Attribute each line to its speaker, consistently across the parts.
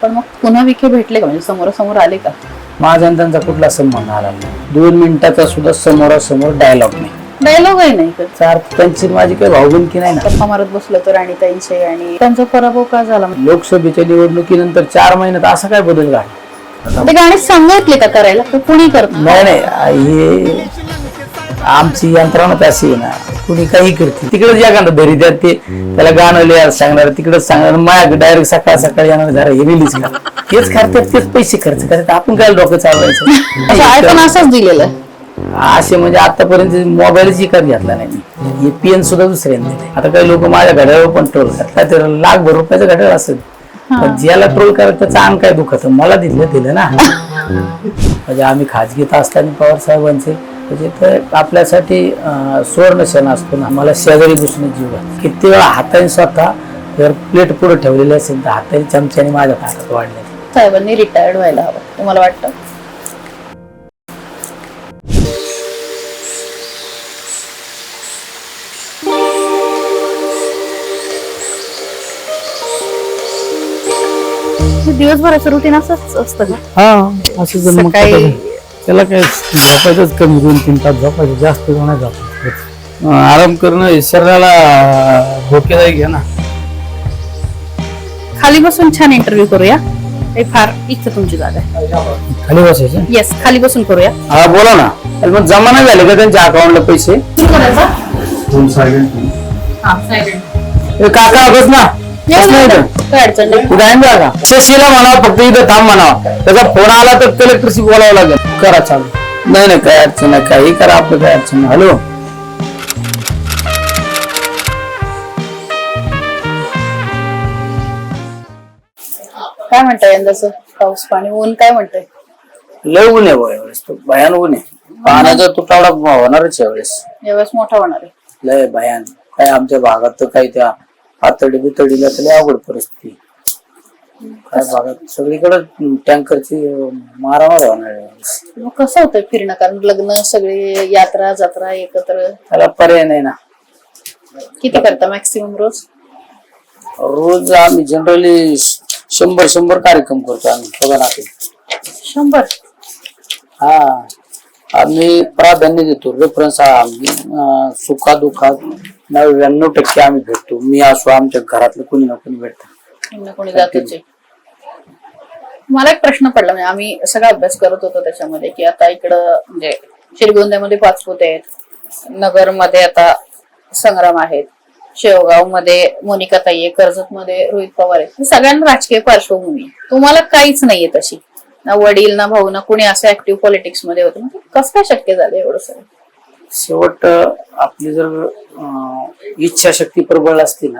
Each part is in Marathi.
Speaker 1: पण मग पुन्हा विखे भेटले का, म्हणजे समोरासमोर आले का?
Speaker 2: माझा आणि त्यांचा कुठला संबंध आला नाही. 2 मिनिटाचा सुद्धा समोरासमोर डायलॉग नाही.
Speaker 1: डायलॉग आहे नाही
Speaker 2: चार त्यांची माझी काही भाऊबंदकी नाही ना.
Speaker 1: गप्पा मारत बसलं तर राणीताईंचे आणि त्यांचा पराभव का झाला?
Speaker 2: लोकसभेच्या निवडणुकीनंतर 4 महिन्यात असा काय बदल झाला?
Speaker 1: ते गाणे सांगितले का करायला, तर कुणी करत
Speaker 2: नाही हे आमची यंत्रणा अशी आहे ना, कुणी काही करते तिकडेच एखादं धरी द्या, ते त्याला गाणं लिहायला सांगणार, तिकडेच सांगणार, माझ्या डायरेक्ट सकाळ सकाळी येणार, जरा हे रिलीज करा, हेच करतात, तेच पैसे खर्च करतात, आपण काय डोकं चालवायचं?
Speaker 1: पण असंच दिलेलं आहे.
Speaker 2: असे म्हणजे आतापर्यंत मोबाईलच विकत घेतला नाही, हे पेन सुद्धा दुसऱ्यांनी दिले. आता काही लोक माझ्या घड्याळावर पण ट्रोल करतात, तर लाखभर रुपयाचं घड्याळ असेल, पण ज्याला ट्रोल करायचं त्याचं अंग काय दुखत, मला दिलं ना. म्हणजे आम्ही खाजगीत असताना पवार साहेबांचे म्हणजे आपल्यासाठी सुवर्ण क्षण असतो ना. मला शेजारी बसून जीव आहे. किती वेळा हाताने स्वतः जर प्लेट पुढे ठेवलेली असेल तर हाताने चमच्याने माझ्या हातात वाढले.
Speaker 1: साहेबांनी रिटायर्ड व्हायला हवं, तुम्हाला वाटतं? दिवसभराचं रुटीन असंच असतं का?
Speaker 2: हा असं
Speaker 1: सकाळी
Speaker 2: त्याला काय झोपायचंच कमी, 2-3 तास झोपायचं, जास्त नाही झोपायचं. आराम करणं शरीराला धोकेदायक आहे ना.
Speaker 1: खाली बसून छान इंटरव्ह्यू करूया. हे फार इच्छा तुमची जागा आहे.
Speaker 2: खाली बसायचं?
Speaker 1: येस, खाली बसून करूया.
Speaker 2: हा बोला ना. मग जमा नाही झाले का त्यांच्या अकाउंटला पैसे? काका बस ना, शशीला म्हणा, फक्त इथं थांब म्हणावा. त्याचा फोन आला तर कलेक्टरशी बोलावं लागेल. करा चालू. नाही काय अडचण नाही, काही करा, आपलं काय अडचण नाही. हॅलो,
Speaker 1: काय म्हणताय यंदाचं पाऊस पाणी ऊन काय म्हणतंय?
Speaker 2: लय ऊन आहे बुवा यावेळेस, भयान ऊन आहे. पाण्याचा तुटवडा होणारच यावेळेस,
Speaker 1: यावेळेस मोठा होणार आहे.
Speaker 2: लय भयान. काय आमच्या भागात तर काही त्या आतडी बितडीला तर आघड परिस्थिती. काय भागात सगळीकडे टँकरची मारामार होणार आहे.
Speaker 1: मग कसं होतंय फिरणं, कारण लग्न सगळे यात्रा जत्रा एकत्र,
Speaker 2: त्याला पर्याय नाही ना.
Speaker 1: किती करता मॅक्सिमम रोज?
Speaker 2: रोज आम्ही जनरली 100 कार्यक्रम करतो आम्ही. बघा ना,
Speaker 1: 100?
Speaker 2: हा, आम्ही प्राधान्य देतो. रेफरन्स आम्ही सुखादुखात 99% आम्ही भेटतो. मी असो, आमच्या घरातलं कोणी ना कोणी भेटतं,
Speaker 1: कोणी जातच आहे. मला एक प्रश्न पडला, म्हणजे आम्ही सगळा अभ्यास करत होतो त्याच्यामध्ये, की आता इकडं म्हणजे शिरगोंद्यामध्ये पाचपुते आहेत, नगर मध्ये आता संग्राम आहेत, शेवगाव मध्ये मोनिकाताई आहे, कर्जत मध्ये रोहित पवार आहेत. सगळ्यांना राजकीय पार्श्वभूमी. तुम्हाला काहीच नाहीये तशी, ना वडील ना भाऊ ना कोणी असं ऍक्टिव्ह पॉलिटिक्स मध्ये होतं. म्हणजे कसं काय शक्य झालं एवढं सगळं?
Speaker 2: शेवट आपली जर इच्छाशक्ती प्रबळ असते ना,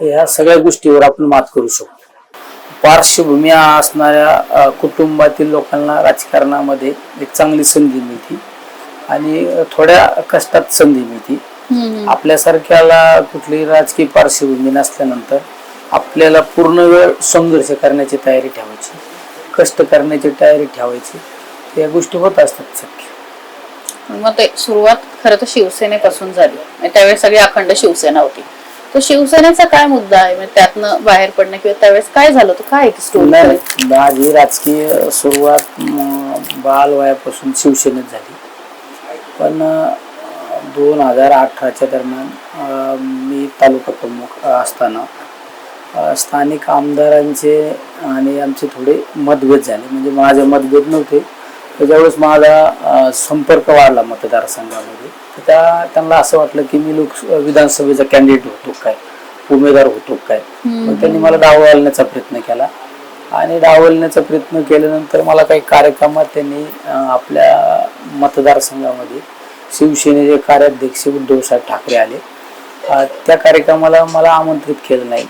Speaker 2: या सगळ्या गोष्टीवर आपण मात करू शकतो. पार्श्वभूमी असणाऱ्या कुटुंबातील लोकांना राजकारणामध्ये एक चांगली संधी मिळते आणि थोड्या कष्टात संधी मिळते. आपल्यासारख्याला कुठलीही राजकीय पार्श्वभूमी नसल्यानंतर आपल्याला पूर्ण वेळ संघर्ष करण्याची तयारी ठेवायची, कष्ट करण्याची तयारी ठेवायची. या गोष्टी होत असतात शक्य.
Speaker 1: मग ते सुरुवात खरं तर शिवसेनेपासून झाली, त्यावेळेस सगळी अखंड शिवसेना होती. तर शिवसेनेचा काय मुद्दा आहे, म्हणजे त्यातनं बाहेर पडणं किंवा त्यावेळेस काय झालं होतं, काय स्टोरी?
Speaker 2: माझी राजकीय सुरुवात बालवयापासून शिवसेनेत झाली, पण 2018च्या दरम्यान मी तालुका प्रमुख असताना स्थानिक आमदारांचे आणि आमचे थोडे मतभेद झाले. म्हणजे माझे मतभेद नव्हते, त्याच्यावेळेस माझा संपर्क वाढला मतदारसंघामध्ये. त्यांना असं वाटलं की मी विधानसभेचा कॅन्डिडेट होतो काय, उमेदवार होतो काय. मग त्यांनी मला डावलण्याचा प्रयत्न केला आणि डावलण्याचा प्रयत्न केल्यानंतर मला काही कार्यक्रमात त्यांनी आपल्या मतदारसंघामध्ये शिवसेनेचे कार्याध्यक्ष उद्धव साहेब ठाकरे आले. त्या कार्यक्रमाला मला आमंत्रित केलं नाही,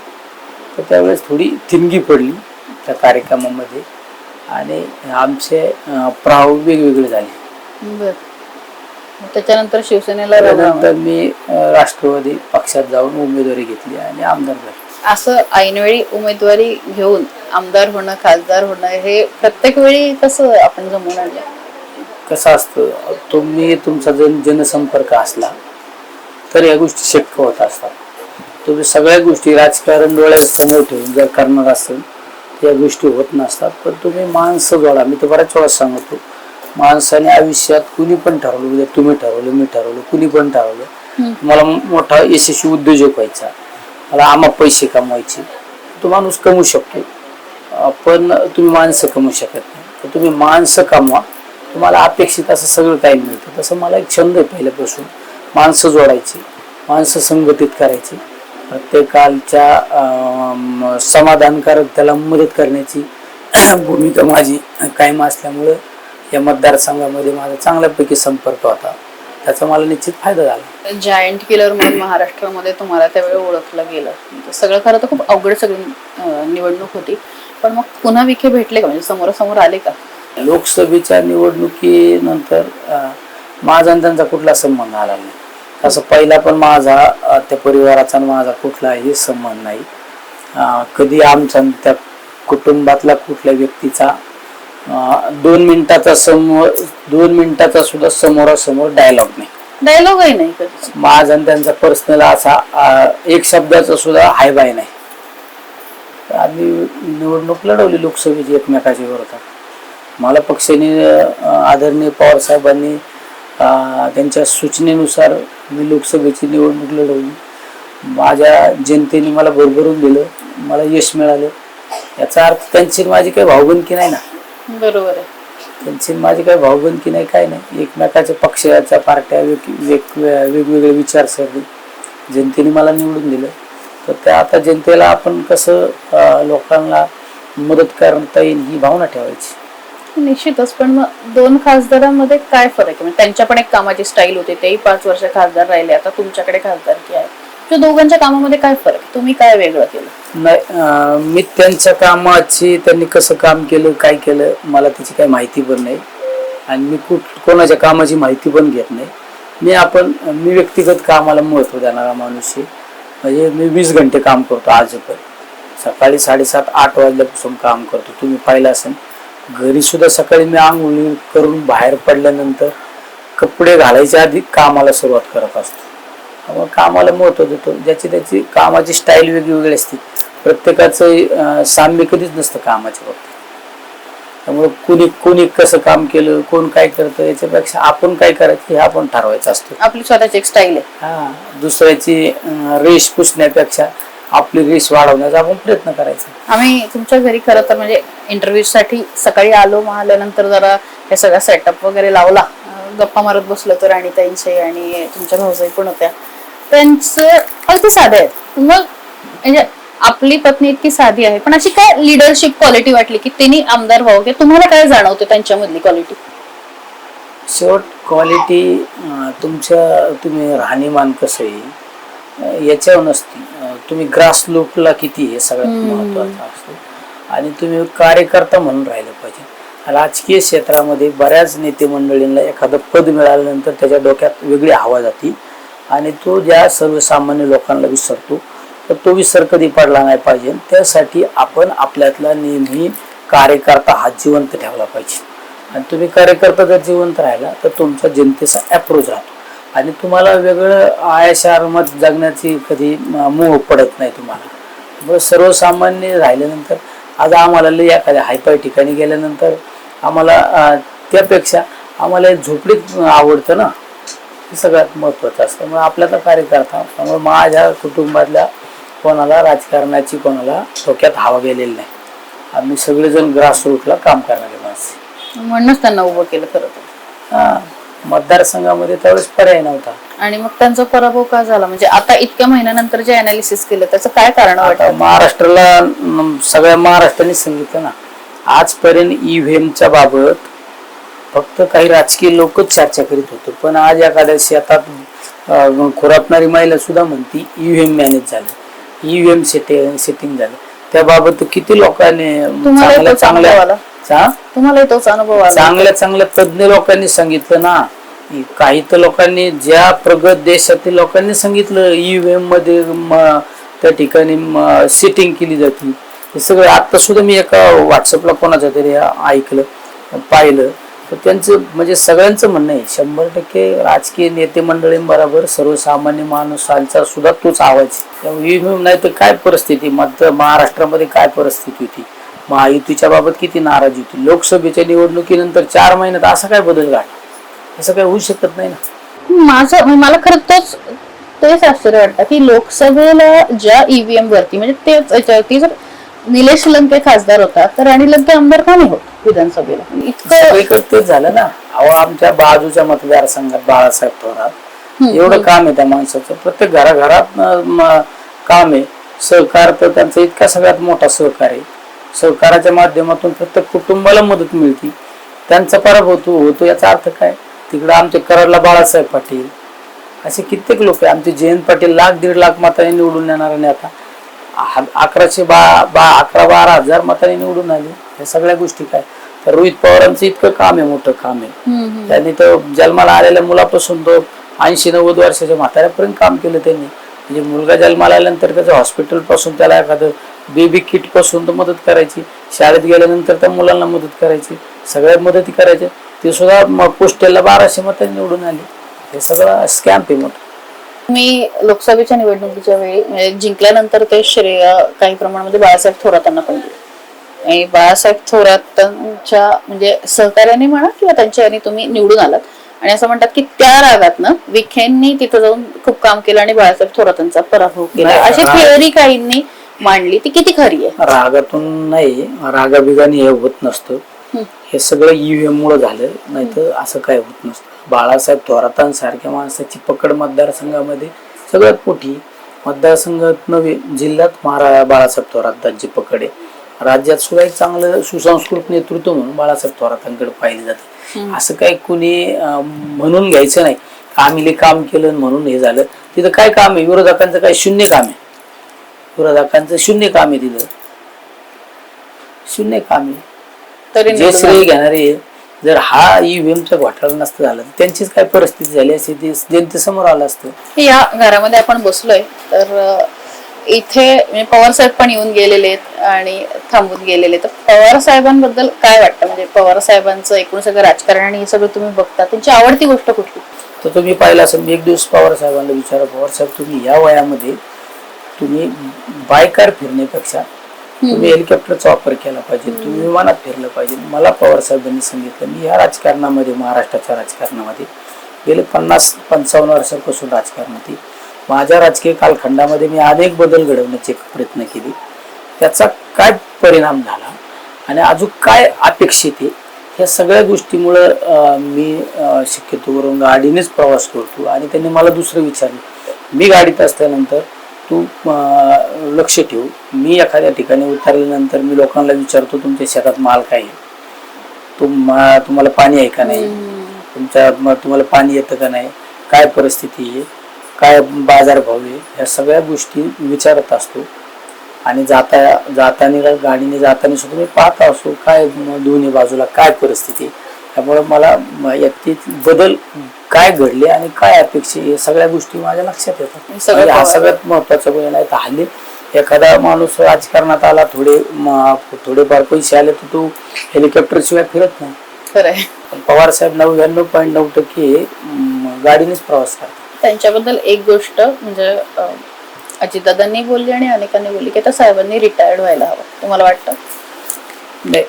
Speaker 2: तर त्यावेळेस थोडी थिणगी पडली त्या कार्यक्रमामध्ये आणि आमचे प्राव वेगवेगळे झाले.
Speaker 1: त्याच्यानंतर शिवसेनेला
Speaker 2: त्यानंतर मी राष्ट्रवादी पक्षात जाऊन उमेदवारी घेतली आणि आमदार झाले.
Speaker 1: असं ऐनवेळी उमेदवारी घेऊन आमदार होणं, खासदार होणं, हे प्रत्येक वेळी कसं आपण जमवून आणलं?
Speaker 2: कसं असतं, तुमचा जनसंपर्क असला तर या गोष्टी शक्य होत असतात. तुम्ही सगळ्या गोष्टी राजकारण डोळ्यासमोर ठेवून जर करणार असेल या गोष्टी होत नसतात. पण तुम्ही माणसं जोडा. मी तर बऱ्याच वेळा सांगतो, माणसाने आयुष्यात कुणी पण ठरवलं, उद्या तुम्ही ठरवलं, मी ठरवलं, कुणी पण ठरवलं मला मोठा यशस्वी उद्योजक व्हायचा, मला आम्हा पैसे कमवायचे, तो माणूस कमवू शकतो. पण तुम्ही माणसं कमवू शकत नाही. तर तुम्ही माणसं कमवा, तुम्हाला अपेक्षित असं सगळं काही मिळतं. तसं मला एक छंद आहे पहिल्यापासून, माणसं जोडायची, माणसं संघटित करायची, प्रत्येकाच्या समाधानकारक त्याला मदत करण्याची भूमिका माझी कायम असल्यामुळं या मतदारसंघामध्ये माझा चांगल्यापैकी संपर्क होता. त्याचा मला निश्चित फायदा झाला.
Speaker 1: जायंट किलर म्हणून महाराष्ट्रामध्ये तुम्हाला त्यावेळी ओळखलं गेलं. सगळं खरं तर खूप अवघड सगळी निवडणूक होती, पण मग पुन्हा विखे भेटले का, म्हणजे समोरासमोर आले का?
Speaker 2: लोकसभेच्या निवडणुकीनंतर माझा आणि त्यांचा कुठला संबंध आला नाही. तसं पहिला पण माझा त्या परिवाराचा माझा कुठलाही संबंध नाही. कधी आमचा त्या कुटुंबातला कुठल्या व्यक्तीचा 2 मिनिटाचा सुद्धा समोरासमोर डायलॉग नाही.
Speaker 1: डायलॉगही नाही कधीच.
Speaker 2: माझा आणि त्यांचा पर्सनल असा एक शब्दाचा सुद्धा हाय बाय नाही. आम्ही निवडणूक लढवली लोकसभेची एकमेकाच्या विरोधात. मला पक्षाने आदरणीय पवार साहेबांनी त्यांच्या सूचनेनुसार मी लोकसभेची निवडणूक लढवली. माझ्या जनतेने मला भरभरून दिलं, मला यश मिळालं. याचा अर्थ त्यांची माझी काही भावबंदकी नाही ना.
Speaker 1: बरोबर आहे.
Speaker 2: त्यांची माझी काही भावबंदकी नाही, काय नाही. एकमेकाच्या पक्षाच्या पार्ट्या वेगवेगळे विचारसरणी जनतेने मला निवडून दिलं. तर त्या आता जनतेला आपण कसं लोकांना मदत करता येईल ही भावना ठेवायची.
Speaker 1: निश्चितच. पण मग 2 खासदारांमध्ये काय फरक आहे? म्हणजे त्यांच्या पण एक कामाची स्टाईल होती, तेही 5 वर्ष खासदार राहिले, आता तुमच्याकडे खासदारकी आहे. त्या दोघांच्या कामामध्ये काय फरक आहे? तुम्ही काय वेगळं केलं?
Speaker 2: नाही, मी त्यांच्या कामाची, त्यांनी कसं काम केलं, काय केलं, मला त्याची काही माहिती पण नाही. आणि मी कोणाच्या कामाची माहिती पण घेत नाही. मी व्यक्तिगत कामाला महत्त्व देणारा माणूस आहे. म्हणजे मी 20 घंटे काम करतो आज पण. सकाळी 7:30-8 वाजल्यापासून काम करतो. तुम्ही पाहिलं असेल, घरी सुद्धा सकाळी मी आंघोळ करून बाहेर पडल्यानंतर कपडे घालायच्या आधी कामाला सुरुवात करत असतो. त्यामुळे कामाला महत्त्व देतो. ज्याची त्याची कामाची स्टाईल वेगवेगळी असते. प्रत्येकाचं साम्य कधीच नसतं कामाच्या बाबतीत. त्यामुळे कोणी कसं काम केलं, कोण काय करतं, याच्यापेक्षा आपण काय करायचं हे आपण ठरवायचं असतं.
Speaker 1: आपली स्वतःची एक स्टाईल आहे.
Speaker 2: दुसऱ्याची रेष पुसण्यापेक्षा आपली रेष वाढवण्याचा आपण प्रयत्न करायचा.
Speaker 1: आम्ही तुमच्या घरी खरं तर म्हणजे इंटरव्ह्यू साठी सकाळी आल्यानंतर जरा हे सगळा सेटअप वगैरे लावला, गप्पा मारत बसलो तर राणीताईंचे आणि तुमच्या भाऊजाई पण होत्या. त्यांचं अगदी साधे आहेत. मग म्हणजे आपली पत्नी इतकी साधी आहे, पण अशी काय लिडरशिप क्वालिटी वाटली की त्यांनी आमदार व्हावं, की तुम्हाला काय जाणवते त्यांच्यामधली क्वालिटी?
Speaker 2: शेवट क्वालिटी तुम्ही राहणीमान कसं आहे याच्यावर नसते. तुम्ही ग्रास रूटला किती हे सगळ्यात महत्वाचं असतं. आणि तुम्ही कार्यकर्ता म्हणून राहिलं पाहिजे. राजकीय क्षेत्रामध्ये बऱ्याच नेते मंडळींना एखादं पद मिळाल्यानंतर त्याच्या डोक्यात वेगळी हवा जाते आणि तो ज्या सर्वसामान्य लोकांना विसरतो. तर तो विसर कधी पडला नाही पाहिजे. त्यासाठी आपण आपल्यातला नेहमी कार्यकर्ता हा जिवंत ठेवला पाहिजे. आणि तुम्ही कार्यकर्ता जर जिवंत राहिला तर तुमचा जनतेचा अप्रोच राहतो आणि तुम्हाला वेगळं आयाशारामध्ये जगण्याची कधी मोह पडत नाही तुम्हाला. सर्वसामान्य राहिल्यानंतर आज आम्हाला एखाद्या हायफाय ठिकाणी गेल्यानंतर आम्हाला त्यापेक्षा आम्हाला झोपडीत आवडतं ना, हे सगळ्यात महत्त्वाचं असतं. त्यामुळे आपल्याला कार्यकर्ता, त्यामुळे माझ्या कुटुंबातल्या कोणाला राजकारणाची कोणाला डोक्यात हवा गेलेली नाही. आम्ही सगळेजण ग्रासरूटला काम करणारे माणसं,
Speaker 1: म्हणूनच त्यांना उभं केलं खरं तर.
Speaker 2: मतदारसंघामध्ये त्यावेळेस पर्याय नव्हता.
Speaker 1: आणि मग त्यांचा पराभव का झाला? म्हणजे आता इतक्या महिन्यानंतर जे अनालिसिस केलं त्याचं काय कारण वाटतं?
Speaker 2: महाराष्ट्राला सगळ्या महाराष्ट्राने सांगितलं ना, आजपर्यंत ईव्हीएमच्या बाबत फक्त काही राजकीय लोकच चर्चा करीत होते. पण आज एखाद्या शेतात खुरापणारी महिला सुद्धा म्हणती ईव्हीएम मॅनेज झालं, ईव्हीएम सेटिंग झालं. त्याबाबत किती लोकांनी चांगल्या तज्ञ लोकांनी सांगितलं ना. काही तर लोकांनी, ज्या प्रगत देशातील लोकांनी सांगितलं ईव्हीएम मध्ये त्या ठिकाणी सेटिंग केली जाते. हे सगळं आता सुद्धा मी एका व्हॉट्सअपला कोणाच्या तरी ऐकलं, पाहिलं. तर त्यांचं म्हणजे सगळ्यांचं म्हणणं आहे 100% राजकीय नेते मंडळींबरोबर सर्वसामान्य माणसांचा सुद्धा तोच आवाज. ईव्हीएम नाही तर काय परिस्थिती, महाराष्ट्रामध्ये काय परिस्थिती होती. महायुतीच्या बाबत किती नाराजी होती. लोकसभेच्या निवडणुकीनंतर 4 महिन्यात असा काय बदल घडला? असं काय होऊ शकत नाही ना.
Speaker 1: मला खरं तेच आश्चर्य वाटतं की लोकसभेला ज्या ईव्हीएम वरती म्हणजे तेच याच्यावरती जर निलेश लंके खासदार होता तर राणी लंके आमदार का नाही होत विधानसभेला?
Speaker 2: सगळीकडे तेच झालं ना. अहो, आमच्या बाजूच्या मतदारसंघात बाळासाहेब थोरात एवढं काम आहे त्या माणसाचं. प्रत्येक घराघरात काम आहे. सहकार तर त्यांचा इतका सगळ्यात मोठा सहकार आहे. सहकाराच्या माध्यमातून प्रत्येक कुटुंबाला मदत मिळते. त्यांचा पराभव होतो याचा अर्थ काय? तिकडे आमचे कराडला बाळासाहेब पाटील असे कित्येक लोक आहे. आमचे जयंत पाटील 1,00,000-1.5 लाख मतांनी निवडून येणार आणि आता 11,12,000 मतांनी निवडून आले. या सगळ्या गोष्टी काय? तर रोहित पवारांचं इतकं काम आहे, मोठं काम आहे. त्यांनी तर जन्माला आलेल्या मुलापासून तो 80-90 वर्षाच्या म्हाताऱ्यापर्यंत काम केलं त्यांनी. म्हणजे मुलगा जन्माला आल्यानंतर त्याचं हॉस्पिटल पासून त्याला एखादं बेबी किट पासून तर मदत करायची, शाळेत गेल्यानंतर त्या मुलांना मदत करायची, सगळ्या मदती करायच्या. ते सुद्धा पोस्टेलला 1200 मतांनी निवडून आले. हे सगळं स्कॅम्प आहे मोठं.
Speaker 1: मी लोकसभेच्या निवडणुकीच्या वेळी म्हणजे जिंकल्यानंतर ते श्रेय काही प्रमाणामध्ये बाळासाहेब थोरातांना पण दिलं. आणि बाळासाहेब थोरातांच्या म्हणजे सहकार्याने म्हणा किंवा त्यांच्या याने तुम्ही निवडून आलात आणि असं म्हणतात की त्या रागातनं विखेंनी तिथं जाऊन खूप काम केलं आणि बाळासाहेब थोरातांचा पराभव केला, अशी थिअरी काहींनी मांडली. ती किती खरी आहे?
Speaker 2: रागातून नाही, रागाबिगाने हे होत नसतं. हे सगळं ईव्हीएम मुळे झालं, नाही तर असं काय होत नसतं. बाळासाहेब थोरातांसारख्या माणसाची पकड मतदारसंघामध्ये सगळ्यात मोठी, मतदारसंघात नव्हे जिल्ह्यात बाळासाहेब थोरातांची पकड आहे. राज्यात सुद्धा एक चांगलं सुसंस्कृत नेतृत्व म्हणून बाळासाहेब थोरातांकडे पाहिले जाते. असं काही कुणी म्हणून घ्यायचं नाही आम्ही काम केलं म्हणून हे झालं. तिथं काय काम आहे? विरोधकांचं काय शून्य काम आहे? विरोधकांचं शून्य काम आहे, तिथं शून्य काम आहे.
Speaker 1: तरी
Speaker 2: जे श्रेय घेणारे, जर हा ईव्हीएमचा घोटाळा नसतं झाला तर त्यांचीच काय परिस्थिती झाली असती ती जनतेसमोर आलं असतं.
Speaker 1: या घरामध्ये आपण बसलोय तर इथे पवार साहेब पण येऊन गेलेले आहेत आणि थांबून गेलेले. तर पवार साहेबांबद्दल काय वाटतं? म्हणजे पवार साहेबांचं एकूण सगळं राजकारण आणि हे सगळं तुम्ही बघता, त्यांची आवडती गोष्ट कुठली?
Speaker 2: तर तुम्ही पाहिलं असेल, मी एक दिवस पवार साहेबांना विचारा, पवार साहेब तुम्ही या वयामध्ये तुम्ही बायकार फिरण्यापेक्षा तुम्ही हेलिकॉप्टरचा वापर केला पाहिजे, तुम्ही विमानात फिरलं पाहिजे. मला पवार साहेबांनी सांगितलं, मी या राजकारणामध्ये, महाराष्ट्राच्या राजकारणामध्ये गेले 50-55 वर्षापासून राजकारणात आहे. माझ्या राजकीय कालखंडामध्ये मी अनेक बदल घडवण्याचे प्रयत्न केले. त्याचा काय परिणाम झाला आणि अजून काय अपेक्षित आहे, ह्या सगळ्या गोष्टीमुळं मी शक्यतो करून गाडीनेच प्रवास करतो. आणि त्यांनी मला दुसरं विचारलं, मी गाडीत असल्यानंतर तू लक्ष ठेव, मी एखाद्या ठिकाणी उतरल्यानंतर मी लोकांना विचारतो तुमच्या शेतात माल काय आहे, तुम्हाला पाणी आहे का नाही, तुम्हाला पाणी येतं का नाही, काय परिस्थिती आहे, काय बाजारभाव आहे, ह्या सगळ्या गोष्टी विचारत असतो. आणि जाताना गाडीने जाताना सुद्धा मी पाहत असतो काय दोन्ही बाजूला काय परिस्थिती. त्यामुळे मला यातील बदल काय घडले आणि काय अपेक्षा, हे सगळ्या गोष्टी माझ्या लक्षात येतात. हा सगळ्यात महत्वाचा गुण आहे. तर हल्ली एखादा माणूस राजकारणात आला, थोडेफार पैसे आले तर तो हेलिकॉप्टर शिवाय फिरत नाही.
Speaker 1: खरंय.
Speaker 2: पवार साहेब 99.9% गाडीनेच प्रवास करतात.
Speaker 1: त्यांच्याबद्दल एक गोष्ट म्हणजे अजितदादांनी बोलली आणि अनेकांनी बोलली की आता साहेबांनी रिटायर्ड व्हायला हवं. तुम्हाला वाटतं?
Speaker 2: नाही,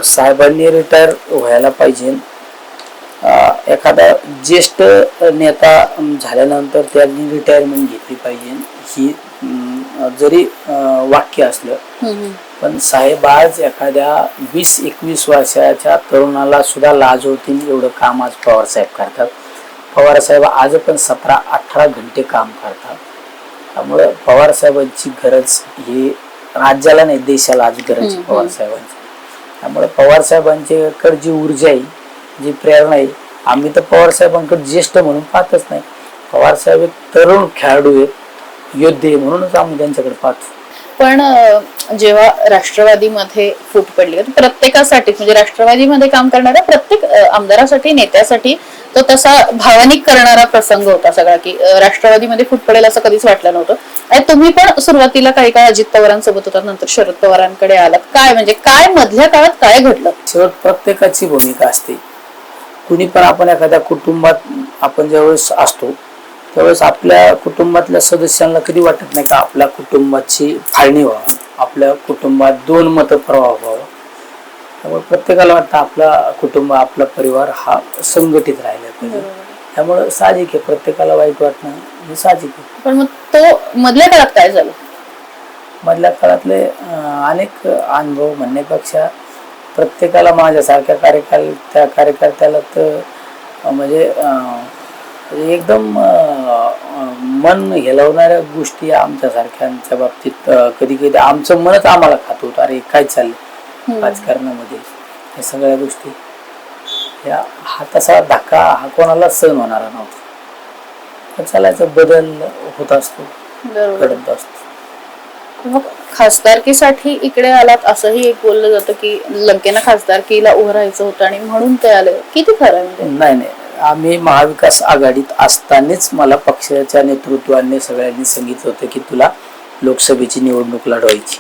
Speaker 2: साहेबांनी रिटायर व्हायला पाहिजे. एखादा ज्येष्ठ नेता झाल्यानंतर त्यांनी रिटायरमेंट घेतली पाहिजे, ही जरी वाक्य असलं, पण साहेब आज एखाद्या 20-21 वर्षाच्या तरुणाला सुद्धा लाजवतील एवढं काम आज पवार साहेब करतात. पवार साहेब आज पण 17-18 घंटे काम करतात. त्यामुळे पवार साहेबांची गरज ही राज्याला नाही, देशाला आज गरज आहे पवार साहेबांची. त्यामुळे पवार साहेबांच्याकडे जी ऊर्जा आहे, जी प्रेरणा आहे, आम्ही तर पवार साहेबांकडे ज्येष्ठ म्हणून पाहतच नाही. पवार साहेब एक तरुण खेळाडू आहेत, योद्धे म्हणूनच आम्ही त्यांच्याकडे पाहतो.
Speaker 1: पण जेव्हा राष्ट्रवादीमध्ये फूट पडली, प्रत्येकासाठी म्हणजे राष्ट्रवादीमध्ये काम करणाऱ्या प्रत्येक आमदारासाठी, नेत्यासाठी तो तसा भावनिक करणारा प्रसंग होता सगळा, की राष्ट्रवादीमध्ये फूट पडेल असं कधीच वाटलं नव्हतं. आणि तुम्ही पण सुरुवातीला काही काळ अजित पवारांसोबत होता, नंतर शरद पवारांकडे आलात. काय म्हणजे काय मधल्या काळात काय घडलं?
Speaker 2: शेवट प्रत्येकाची भूमिका असते. कुणी पण आपण एखाद्या कुटुंबात आपण ज्यावेळेस असतो त्यावेळेस आपल्या कुटुंबातल्या सदस्यांना कधी वाटत नाही का आपल्या कुटुंबाची फाळणी व्हावं, आपल्या कुटुंबात 2 मत प्रवाह व्हावं. त्यामुळे प्रत्येकाला वाटतं आपला कुटुंब आपला परिवार हा संघटित राहिला पाहिजे. त्यामुळे साहजिक आहे प्रत्येकाला वाईट वाटणं हे साहजिक आहे.
Speaker 1: पण मग तो मधल्या काळात काय झालं?
Speaker 2: मधल्या काळातले अनेक अनुभव म्हणण्यापेक्षा प्रत्येकाला माझ्यासारख्या कार्यकर्त्याला तर म्हणजे एकदम मन हेलवणाऱ्या गोष्टी आमच्यासारख्यांच्या बाबतीत कधी कधी आमचं मनच आम्हाला खात होतं. अरे काय चाललंय राजकारणामध्ये या सगळ्या गोष्टी, हा तसा धक्का हा कोणाला सहन होणारा नव्हता. चालायचा बदल होत असतो, घडत असतो.
Speaker 1: मग खासदारकीसाठी इकडे आलात असंही एक बोललं जातं की लंकेनं खासदारकीला उभं राहायचं होतं आणि म्हणून ते आले. किती खरं आहे? म्हणजे
Speaker 2: नाही, आम्ही महाविकास आघाडीत असतानाच मला पक्षाच्या नेतृत्वाने सगळ्यांनी सांगितलं होतं की तुला लोकसभेची निवडणूक लढवायची.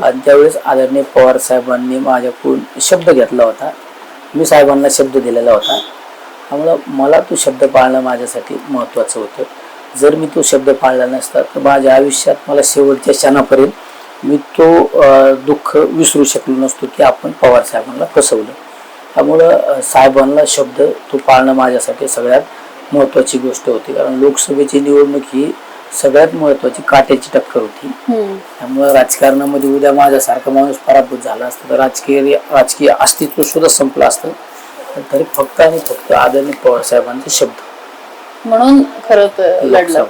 Speaker 2: आणि त्यावेळेस आदरणीय पवार साहेबांनी माझ्याकडून शब्द घेतला होता, मी साहेबांना शब्द दिलेला होता. त्यामुळं मला तो शब्द पाळणं माझ्यासाठी महत्त्वाचं होतं. जर मी तो शब्द पाळला नसता तर माझ्या आयुष्यात मला शेवटच्या क्षणापर्यंत मी तो दुःख विसरू शकलो नसतो की आपण पवार साहेबांना फसवलं. त्यामुळं साहेबांना शब्द तो पाळणं माझ्यासाठी सगळ्यात महत्त्वाची गोष्ट होती. कारण लोकसभेची निवडणूक ही सगळ्यात महत्त्वाची काट्याची टक्कर होती. त्यामुळं राजकारणामध्ये उद्या माझ्यासारखा माणूस पराभूत झाला असता तर राजकीय अस्तित्व सुद्धा संपलं असतं. तरी फक्त आणि फक्त आदरणीय पवार साहेबांचे शब्द
Speaker 1: म्हणून खरं लढलं.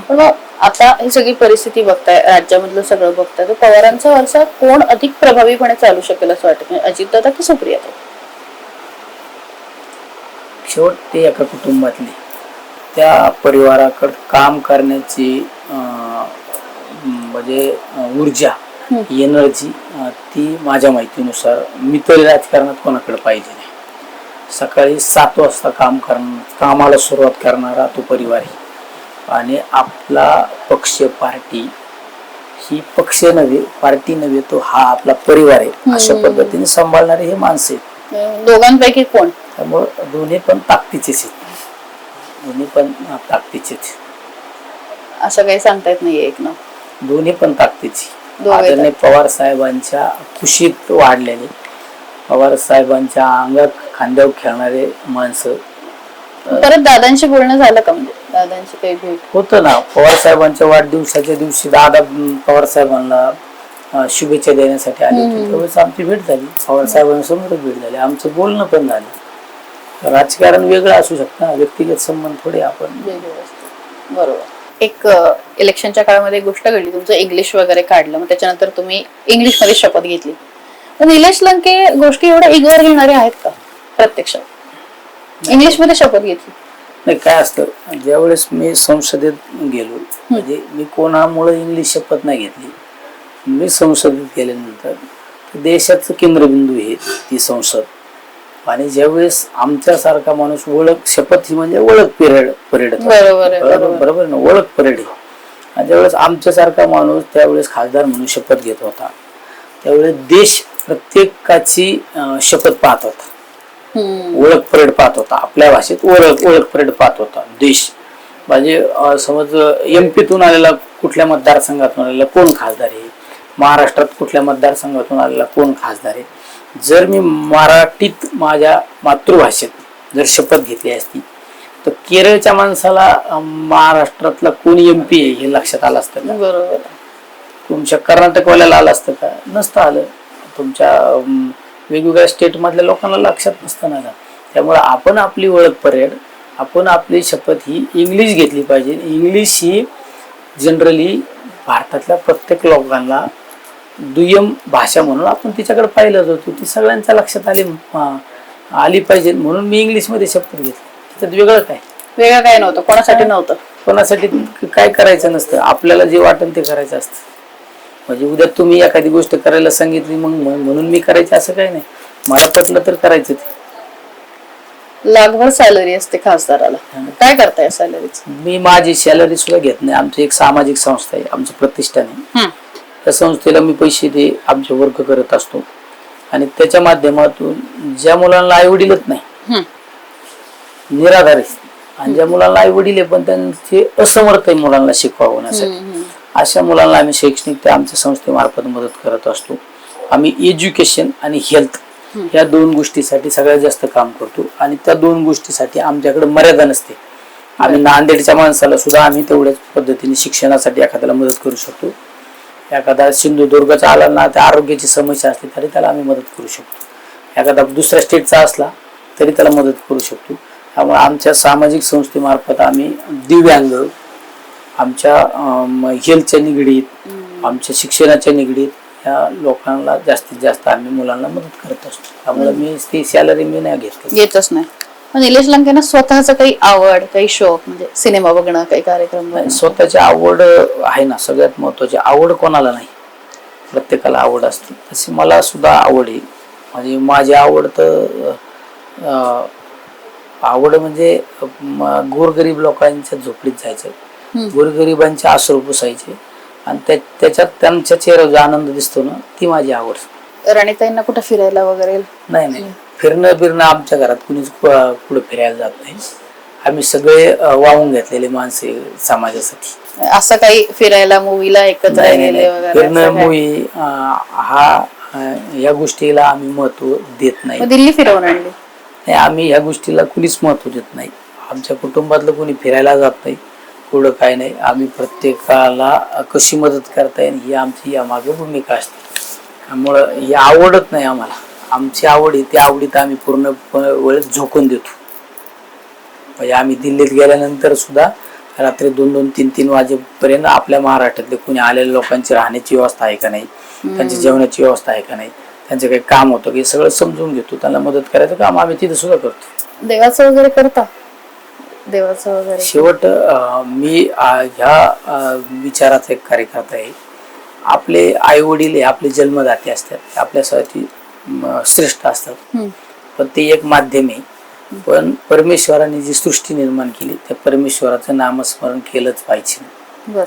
Speaker 1: पण मग आता ही सगळी परिस्थिती बघताय, राज्यामधलं सगळं बघताय, तर पवारांचा वारसा कोण अधिक प्रभावीपणे चालू शकेल असं वाटतं? अजितदादा की सुप्रियाताई?
Speaker 2: शेवट ते एका कुटुंबातली त्या परिवाराकडे काम करण्याची म्हणजे ऊर्जा, एनर्जी ती माझ्या माहितीनुसार मी तरी राजकारणात कोणाकडे पाहिजे नाही. सकाळी 7 वाजता कामाला सुरुवात करणारा तो परिवार आहे. आणि आपला पक्ष पार्टी ही पक्ष नव्हे, पार्टी नव्हे, तो हा आपला परिवार आहे अशा पद्धतीने सांभाळणारे हे माणसं आहेत.
Speaker 1: दोघांपैकी कोण?
Speaker 2: त्यामुळे दोन्ही पण ताकदीचेच आहेत, दोन्ही पण ताकदीचेच.
Speaker 1: असं काही सांगता येत नाहीये एक ना.
Speaker 2: दोन्ही पण ताकदीची. आदरणीय पवार साहेबांच्या कुशीत वाढलेले, पवार साहेबांच्या अंगात खांद्यावर खेळणारे माणसं.
Speaker 1: परत दादांशी बोलणं झालं का? म्हणजे दादांची काही भेट
Speaker 2: होतं ना. पवार साहेबांच्या वाढदिवसाच्या दिवशी दादा पवार साहेबांना शुभेच्छा देण्यासाठी आले होते. त्यावेळेस आमची भेट झाली, पवार साहेबांसमोर भेट झाली, आमचं बोलणं पण झालं. राजकारण वेगळं असू शकतं, व्यक्तिगत संबंध थोडे आपण
Speaker 1: वेगळे असतो. बरोबर. एक इलेक्शनच्या काळामध्ये गोष्ट घडली, तुमचं इंग्लिश वगैरे काढलं, मग त्याच्यानंतर तुम्ही इंग्लिश मध्ये शपथ घेतली. तर निलेश लंके गोष्टी एवढ्या इग्नोर घेणारे आहेत का प्रत्यक्षात? इंग्लिश मध्ये शपथ घेतली.
Speaker 2: नाही, काय असतं, ज्यावेळेस मी संसदेत गेलो, म्हणजे मी कोणामुळे इंग्लिश शपथ नाही घेतली. मी संसदेत गेल्यानंतर देशाचं केंद्रबिंदू आहे ती संसद. आणि ज्यावेळेस आमच्यासारखा माणूस शपथ ही म्हणजे ओळख परेड बरोबर ना, ओळख परेड आहे. आणि ज्यावेळेस आमच्यासारखा माणूस त्यावेळेस खासदार म्हणून शपथ घेत होता, त्यावेळेस देश प्रत्येकाची शपथ पाहत होता, ओळख परेड पाहत होता. आपल्या भाषेत ओळख परेड पाहत होता देश. म्हणजे समज MP आलेला, कुठल्या मतदारसंघातून आलेला कोण खासदार आहे, महाराष्ट्रात कुठल्या मतदारसंघातून आलेला कोण खासदार आहे. जर मी मराठीत माझ्या मातृभाषेत जर शपथ घेतली असती तर केरळच्या माणसाला महाराष्ट्रातला कोण MP आहे हे लक्षात आलं असतं का?
Speaker 1: बरोबर.
Speaker 2: तुमच्या कर्नाटकवाल्याला आलं असतं का? नसतं आलं. तुमच्या वेगवेगळ्या स्टेट मधल्या लोकांना लक्षात नसतं ना. त्यामुळे आपण आपली ओळख परेड, आपण आपली शपथ ही इंग्लिश घेतली पाहिजे. इंग्लिश ही जनरली भारतातल्या प्रत्येक लोकांना दुय्यम भाषा म्हणून आपण तिच्याकडे पाहिलं जातो. ती सगळ्यांच्या लक्षात आली पाहिजे म्हणून मी इंग्लिश मध्ये शपथ घेतली. त्याच्यात वेगळं काय
Speaker 1: नव्हतं, कोणासाठी नव्हतं,
Speaker 2: कोणासाठी काय करायचं नसतं. आपल्याला जे वाटेल ते करायचं असतं. म्हणजे उद्या तुम्ही एखादी गोष्ट करायला सांगितली मग म्हणून मी करायचं असं काही नाही. मला पटलं तर करायचं.
Speaker 1: लाखभर सॅलरी असते खासदाराला, काय करताय सॅलरीच?
Speaker 2: मी माझी सॅलरी सुद्धा घेत नाही. आमची एक सामाजिक संस्था आहे, आमचं प्रतिष्ठान आहे. त्या संस्थेला मी पैसे दे आमचे वर्क करत असतो. आणि त्याच्या माध्यमातून ज्या मुलांना आई वडीलच नाही, निराधार, आणि ज्या मुलांना आई वडील आहे पण त्यांचे असमर्थ मुलांना शिकवा होण्यासाठी, अशा मुलांना आम्ही शैक्षणिक त्या आमच्या संस्थेमार्फत मदत करत असतो. आम्ही एज्युकेशन आणि हेल्थ या दोन गोष्टीसाठी सगळ्यात जास्त काम करतो आणि त्या दोन गोष्टीसाठी आमच्याकडे मर्यादा नसते. आम्ही नांदेडच्या माणसाला सुद्धा आम्ही तेवढ्याच पद्धतीने शिक्षणासाठी एखाद्याला मदत करू शकतो. एखादा सिंधुदुर्गचा आला ना, त्या आरोग्याची समस्या असली तरी त्याला आम्ही मदत करू शकतो. एखादा दुसऱ्या स्टेटचा असला तरी त्याला मदत करू शकतो. त्यामुळे आमच्या सामाजिक संस्थेमार्फत आम्ही दिव्यांग, आमच्या हेल्थच्या निगडीत, आमच्या शिक्षणाच्या निगडीत या लोकांना जास्तीत जास्त आम्ही मुलांना मदत करत असतो. त्यामुळे मी ती सॅलरी मी नाही
Speaker 1: घेतच नाही. पण निलेश लंकेंना स्वतःच काही आवड, काही शौक, म्हणजे सिनेमा बघणं, काही कार्यक्रम बघणं?
Speaker 2: स्वतःची आवड आहे ना, सगळ्यात महत्वाची. आवड कोणाला नाही, प्रत्येकाला आवड असते. तशी मला सुद्धा आवड आहे. म्हणजे माझी आवड तर आवड म्हणजे गोरगरीब लोकांच्या झोपडीत जायचं, गोरगरिबांचे अश्रू पुसायचे आणि त्याच्यात त्यांच्या चेहऱ्यावर जो आनंद दिसतो ना, ती माझी आवड.
Speaker 1: राणीताईंना कुठं फिरायला वगैरे?
Speaker 2: नाही, फिरणं बिरणं आमच्या घरात कुणीच कुठं फिरायला जात नाही. आम्ही सगळे वाहून घेतलेले माणसे समाजासाठी.
Speaker 1: असं काही फिरायला, मूवीला एकत्र गेले वगैरे?
Speaker 2: फिरणं, मूवी या गोष्टीला आम्ही महत्व देत नाही.
Speaker 1: दिल्ली फिरवून आणली
Speaker 2: नाही, आम्ही ह्या गोष्टीला कुणीच महत्व देत नाही. आमच्या कुटुंबातलं कोणी फिरायला जात नाही, पुढं काय नाही. आम्ही प्रत्येकाला कशी मदत करता येईल ही आमची यामागे भूमिका असते. त्यामुळं ही आवडत नाही आम्हाला. आमची आवड आहे, त्या आवडीत आम्ही पूर्ण वेळेस झोकून देतो. म्हणजे आम्ही दिल्लीत गेल्यानंतर सुद्धा रात्री 2-2, 3-3 वाजेपर्यंत आपल्या महाराष्ट्रातले कोणी आलेल्या लोकांची राहण्याची व्यवस्था आहे का नाही, त्यांची जेवणाची व्यवस्था आहे का नाही, त्यांचं काही काम होतं की सगळं समजून घेतो. त्यांना मदत करायचं काम आम्ही तिथे सुद्धा करतो.
Speaker 1: देवाचं वगैरे करता? देवाचं वगैरे
Speaker 2: शेवट मी ह्या विचाराचा एक कार्यकर्ता आहे. आपले आई वडील हे आपले जन्मदाते असतात, आपल्यासाठी श्रेष्ठ असतात, पण ते एक माध्यम आहे. पण परमेश्वराने जी सृष्टी निर्माण केली त्या परमेश्वराचं नामस्मरण केलंच पाहिजे.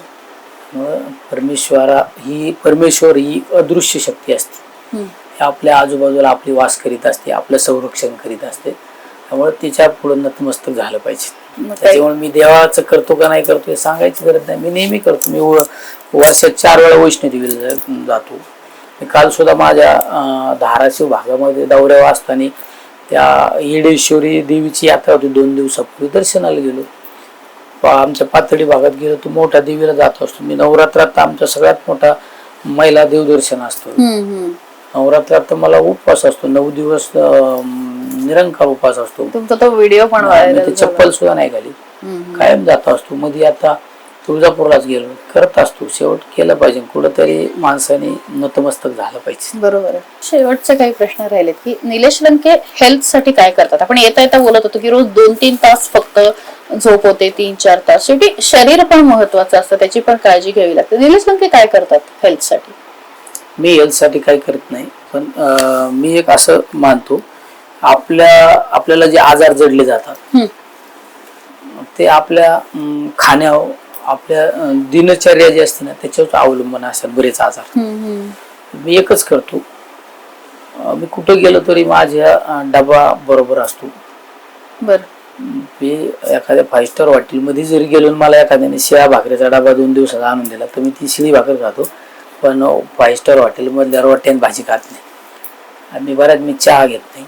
Speaker 2: परमेश्वर ही अदृश्य शक्ती असते, आपल्या आजूबाजूला आपली वास करीत असते, आपलं संरक्षण करीत असते. त्यामुळे तिच्या पुढे नतमस्तक झालं पाहिजे. त्याच्यामुळे मी देवाचं करतो का नाही करतो हे सांगायची गरज नाही. मी नेहमी करतो. मी वर्षात 4 वेळा वैष्णोदेवीला जातो. मी काल सुद्धा माझ्या धाराशिव भागामध्ये दौऱ्यावर असताना त्या येडेश्वरी देवीची यात्रा होती, 2 दिवसापूर्वी दर्शनाला गेलो. आमच्या पाथडी भागात गेलो तर मोठ्या देवीला जात असतो. मी नवरात्रात आमचा सगळ्यात मोठा महिला देवदर्शन असतो. नवरात्रात तर मला उपवास असतो, 9 दिवस निरंकार उपवास असतो.
Speaker 1: तुमचा तो व्हिडिओ पण व्हायरल,
Speaker 2: चप्पल सुद्धा नाही घाली, कायम जात असतो. मध्ये आता तुळजापूरलाच गेलो, करत असतो. शेवट केलं पाहिजे, कुठंतरी माणसाने नतमस्तक झालं पाहिजे.
Speaker 1: बरोबर आहे. शेवटचे काही प्रश्न राहिलेत की निलेश लंके हेल्थ साठी काय करतात? आपण येता बोलत होतो की रोज 2-3 तास फक्त झोप होते, 3-4 तास. शेवटी शरीर पण महत्वाचं असतं, त्याची पण काळजी घ्यावी लागते. निलेश लंके काय करतात हेल्थ साठी?
Speaker 2: मी हेल्थ साठी काय करत नाही, पण मी एक असं मानतो, आपल्याला जे आजार जडले जातात ते आपल्या खाण्यावर, आपल्या दिनचर्या जी असते ना त्याच्यावर अवलंबून असतात बरेच आजार. मी एकच करतो, मी कुठं गेलो तरी माझ्या डबा बरोबर असतो. मी एखाद्या 5 स्टार हॉटेलमध्ये जरी गेलो, मला एखाद्याने शिळा भाकरीचा डबा 2 दिवसाचा आणून दिला तर मी ती शिळी भाकर खातो. पण 5 स्टार हॉटेलमधल्या रोटी आणि भाजी खात नाही. आणि बऱ्याच मी चहा घेत नाही,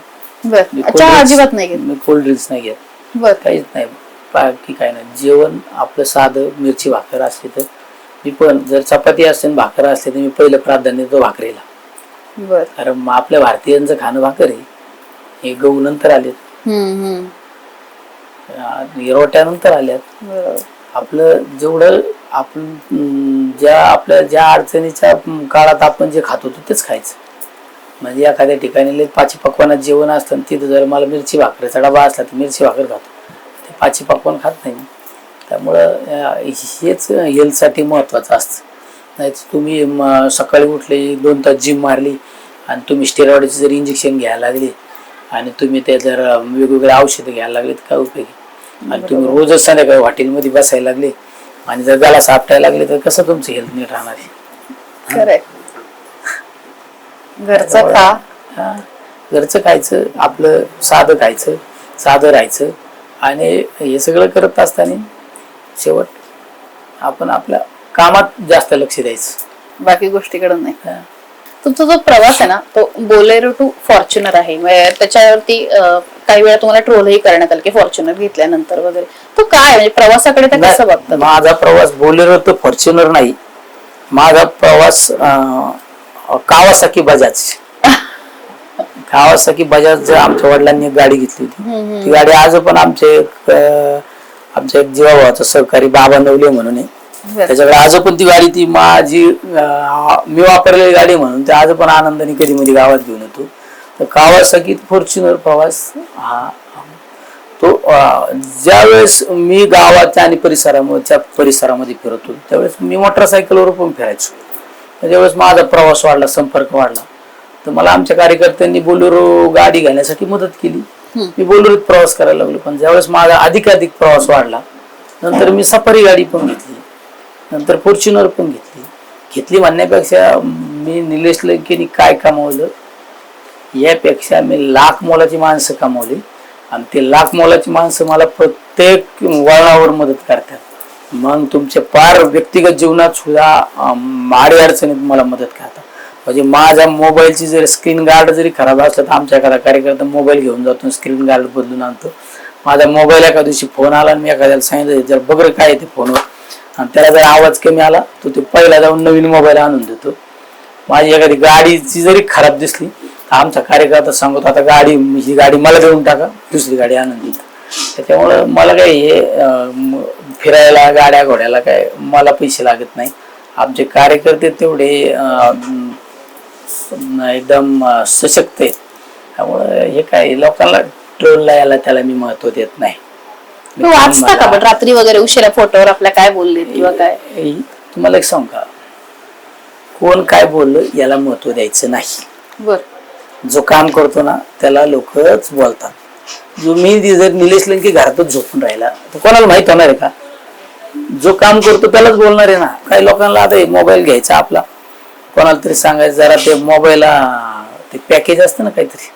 Speaker 1: अजिबात नाही घेत,
Speaker 2: मी कोल्ड ड्रिंक्स नाही घेत, काहीच नाही, बाकी काय नाही. जेवण आपलं साधं मिरची भाकर असली तर मी पण, जर चपाती असते भाकर असते तर मी पहिलं प्राधान्य देतो भाकरीला. कारण आपल्या भारतीयांचं खाणं भाकर आहे. हे गहू नंतर आलेत, रोट्यानंतर आल्यात. आपलं जेवढं आपण ज्या अडचणीच्या काळात आपण जे खात होतो तेच खायचं. म्हणजे एखाद्या ठिकाणी 5 पक्वानात जेवण असतं, तिथं जर मला मिरची भाकरीचा डबा असला तर मिरची भाकर खातो, ते 5 पक्वान खात नाही. त्यामुळं हेच हेल्थसाठी महत्वाचं असतं. नाही तुम्ही सकाळी उठले, 2 तास जिम मारली आणि तुम्ही स्टेरॉइडचे जर इंजेक्शन घ्यायला लागले आणि तुम्ही ते जर वेगवेगळे औषधं घ्यायला लागले तर काय उपयोगी. आणि तुम्ही रोजच संध्याकाळी हॉटेलमध्ये बसायला लागले आणि जर गला सापटायला लागले तर कसं तुमचं हेल्थ नीट राहणार आहे.
Speaker 1: घरचं खा,
Speaker 2: घरचं खायचं, आपलं साधं खायचं, साधं राहायचं. आणि हे सगळं करत असताना शेवट आपण आपल्या कामात जास्त लक्ष द्यायचं,
Speaker 1: बाकी गोष्टीकडे नाही. तुमचा जो प्रवास आहे ना तो बोलेरो टू फॉर्च्युनर आहे म्हणजे त्याच्यावरती काही वेळा तुम्हाला ट्रोलही करण्यात आलं की फॉर्च्युनर घेतल्यानंतर वगैरे तो काय म्हणजे प्रवासाकडे ते कसं बघतात?
Speaker 2: माझा प्रवास बोलेरो तर फॉर्च्युनर नाही, माझा प्रवास कावासाकी बजाज. कावासाकी बजाज आमच्या वडिलांनी एक गाडी घेतली होती. ती गाडी आज पण आमचे एक जीवाभावाचा सहकारी बाबा नवले म्हणून आहे, त्याच्याकडे आज पण ती गाडी, ती माझी मी वापरलेली गाडी म्हणून ते आज पण आनंदाने कधी मध्ये गावात घेऊन येतो. तर कावासाकी फॉर्च्युनर प्रवास हा तो ज्यावेळेस मी गावाच्या आणि परिसरामध्ये फिरतो त्यावेळेस मी मोटरसायकलवर पण फिरायचो. त्यावेळेस माझा प्रवास वाढला, संपर्क वाढला, तर मला आमच्या कार्यकर्त्यांनी बोलेरो गाडी घेण्यासाठी मदत केली. मी बोलेरोत प्रवास करायला लागलो. पण ज्यावेळेस माझा अधिक प्रवास वाढला नंतर मी सफारी गाडी पण घेतली, नंतर फॉर्च्युनर पण घेतली म्हणण्यापेक्षा मी निलेश लंकेनी काय कमावलं यापेक्षा मी लाख मोलाची माणसं कमावली आणि ते लाख मोलाची माणसं मला प्रत्येक वळणावर मदत करतात. मग तुमच्या पार व्यक्तिगत जीवनात सुद्धा माडी अडचणीत मला मदत करतात. म्हणजे माझ्या मोबाईलची जर स्क्रीन गार्ड जरी खराब असला तर आमच्या एखादा कार्यकर्ता मोबाईल घेऊन जातो, स्क्रीन गार्ड बदलून आणतो. माझा मोबाईल एका दिवशी फोन आला आणि मी एखाद्याला सांगितलं जर बघ काय येते फोनवर आणि त्याला जर आवाज कमी आला तर ते पहिला जाऊन नवीन मोबाईल आणून देतो. माझी एखादी गाडीची जरी खराब दिसली तर आमचा कार्यकर्ता सांगतो आता ही गाडी मला देऊन टाका, दुसरी गाडी आणून देतो. त्याच्यामुळं मला काय हे फिरायला गाड्या घोड्याला काय मला पैसे लागत नाही. आमचे कार्यकर्ते तेवढे एकदम सशक्त आहे. त्यामुळं हे काय लोकांना ट्रोलला यायला त्याला मी महत्व देत नाही.
Speaker 1: तू वाचता का पण रात्री वगैरे उशिरा फोटोवर आपल्या काय बोलले किंवा काय?
Speaker 2: तुम्हाला एक सांग का, कोण काय बोललं याला महत्व द्यायचं नाही.
Speaker 1: बर,
Speaker 2: जो काम करतो ना त्याला लोकच बोलतात. जो मी जर निलेश लंके घरातच झोपून राहिला तर कोणाला माहित होणार आहे का? जो काम करतो त्यालाच बोलणार आहे ना. काही लोकांना आता मोबाईल घ्यायचा आपला, कोणाला तरी सांगायचं जरा ते मोबाईलला ते पॅकेज असतं ना काहीतरी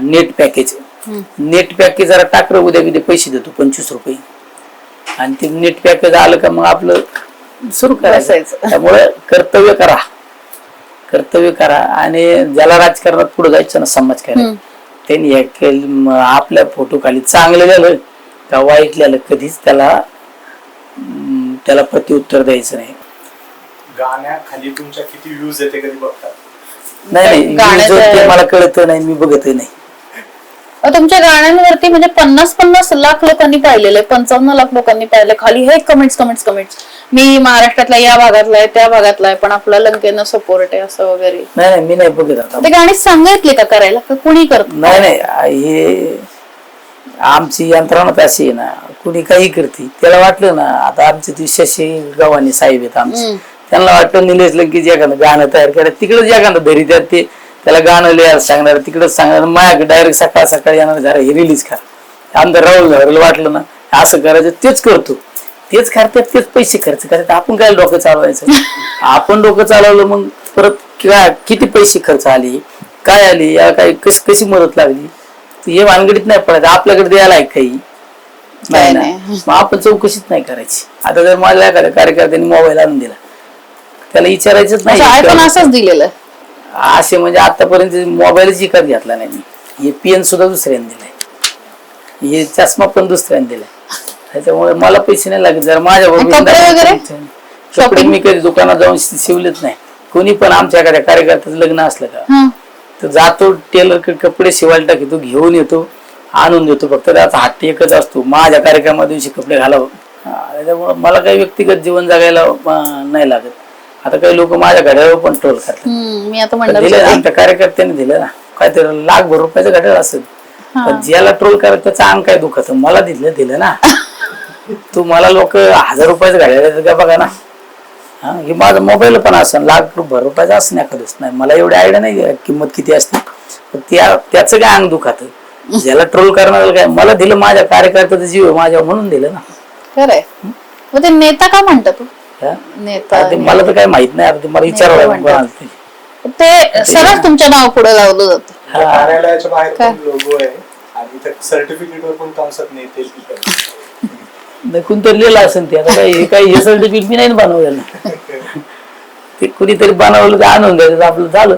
Speaker 2: नेट पॅकेज जरा टाकलं उद्या पैसे देतो 25 रुपये आणि ते नेट पॅकेज आलं का मग आपलं सुरू करायचं. त्यामुळे कर्तव्य करा आणि ज्याला राजकारणात पुढे जायचं ना समाज करायला त्यांनी आपल्या फोटो खाली चांगलं लिहिलं का वाईट लिहिलं कधीच त्याला प्रत्युत्तर द्यायचं नाही.
Speaker 3: गाण्याखाली तुमच्या किती व्ह्यूज येते कधी बघतात?
Speaker 2: नाही मला कळत नाही, मी बघत नाही.
Speaker 1: तुमच्या गाण्यांवरती म्हणजे 50 लाख लोकांनी पाहिलेले, 55 लाख लोकांनी पाहिले. खाली हे कमेंट्स मी महाराष्ट्रातला या भागातला आहे त्या भागातला आहे पण आपला लंकेनं सपोर्ट आहे असं वगैरे.
Speaker 2: नाही मी नाही बघत.
Speaker 1: ते गाणी सांगितले का करायला का कुणी करत?
Speaker 2: नाही हे आमची यंत्रणा अशी आहे ना, कुणी काही करते त्याला वाटलं ना. आता आमचे ती शशी गव्हाणे साहेब आहेत आमचे, त्यांना वाटलं निलेश लंकेच एखादं गाणं तयार करा तिकडेच एखादं धरी ते त्याला गाणं लिहायला सांगणार, तिकडेच सांगणार. माझ्याकडे डायरेक्ट सकाळी येणार जरा हे रिलीज करा. आमदार राहुल झालं वाटलं ना असं करायचं तेच करतो, तेच करतात, तेच पैसे खर्च करतात. आपण काय डोकं चालवायचं? आपण डोकं चालवलं मग परत किती पैसे खर्च आले काय आले या काय कशी मदत लागली हे भानगडीत नाही पडायचं. आपल्याकडे द्यायला आहे काही नाही ना, मग आपण चौकशीच नाही करायची. आता जर मला एखाद्या कार्यकर्त्यांनी मोबाईल आणून दिला त्याला विचारायचंच नाही.
Speaker 1: असंच दिलेलं
Speaker 2: असे म्हणजे आतापर्यंत मोबाईलच विकत घेतला नाही मी. हे पेन सुद्धा दुसऱ्याने दिलाय, हे चष्मा पण दुसऱ्याने दिलाय. त्याच्यामुळे मला पैसे नाही लागत. जर माझ्या कपडे मी कधी दुकानात जाऊन शिवलेच नाही. कोणी पण आमच्या एखाद्या कार्यकर्त्याचं लग्न असलं का तर जातो टेलर कपडे शिवायला टाकतो, घेऊन येतो, आणून देतो. फक्त त्याचा हात एकच असतो माझ्या कार्यक्रमा दिवशी कपडे घालावं. त्याच्यामुळे मला काही व्यक्तिगत जीवन जगायला नाही लागत. आता काही लोक माझ्या घड्याळावर पण ट्रोल करतात.
Speaker 1: मी आता
Speaker 2: दिले आमच्या कार्यकर्त्यांनी दिलं ना, काहीतरी लाखभर रुपयाचं घड्याळ असेल पण ज्याला ट्रोल करत त्याचं अंग काय दुखत, मला दिलं ना. तू मला लोक 1000 रुपयाचं घड्याळ देतात का बघा ना. हे माझा मोबाईल पण असं लाखभर रुपयाचा असं एखादंच नाही. मला एवढी आयडिया नाही किंमत किती असते, त्याचं काय अंग दुखात. ज्याला ट्रोल करणार काय, मला दिलं माझ्या कार्यकर्त्याचं जीव माझ्यावर म्हणून दिलं ना.
Speaker 1: खरंय. मग ते नेता का म्हणतात तू? नेता
Speaker 2: मला तर काय माहित नाही. आता मला विचारावं
Speaker 1: ते सरळ तुमच्या नाव पुढे लावलं जातं.
Speaker 3: कार्यालयाच्या बाहेर पण लोगो आहे आणि सर्टिफिकेटवर पण कॉन्सेप्ट नाही
Speaker 2: कोणतरी लिहिलं असेल ते. आता हे काही हे सर्टिफिकेट मी नाही बनवलेलं. ते कुणीतरी बनवलं ते आणून द्यायचं आपलं झालं.